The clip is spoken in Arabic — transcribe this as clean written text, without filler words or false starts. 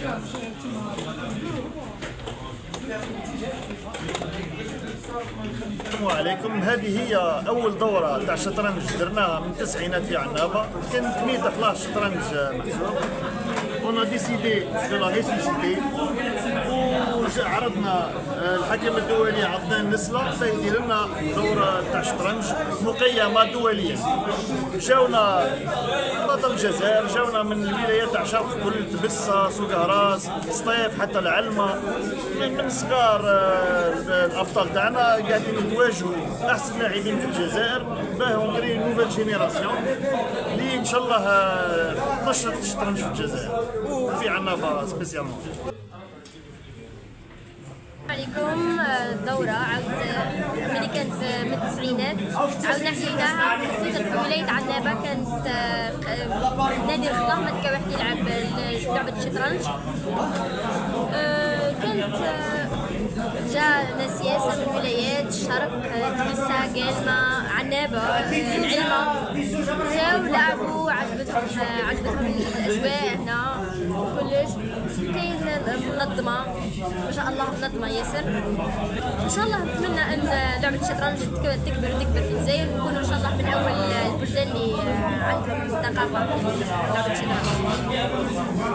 السلام عليكم. هذه هي أول دورة تاع الشطرنج درناها من التسعينات في عنابة. كانت ميدة خلاص الشطرنج محسوب. On a décidé de la ressusciter. وعرضنا الحكم الدولي عطانا النسلة سيدير لنا دورة تاع الشطرنج مقيمة دوليا. جاونا نظام الجزائر، جاونا من الولايات تاع شرق كل تبسة، سوق هراس، سطيف، حتى العلمة. من صغار الأبطال تاعنا قاعدين يتواجهوا أحسن لاعبين في الجزائر باه نكري نوفيل جينيراسيون اللي إن شاء الله نشرت الشطرنج في الجزائر وفي عنابة سبيسيالمون. عليكم. الدورة ملي كانت من التسعينات عاودنا حييناها خصوصا في ولاية عنابة. كانت نادي الخلا ما كان واحد يلعب لعبة الشطرنج. كانت جا ناس ياسر من ولايات الشرق، تبسة، قالمة، عنابة، العلمة، جاو لعبوا، عجبتهم الأجواء هنا وكلش. كاين منظمة ما شاء الله، منظمة ياسر. ان شاء الله نتمنى ان لعبة الشطرنج تكبر في الجزائر ونكونوا ان شاء الله من اول البلدان اللي عندهم ثقافة في لعبة الشطرنج.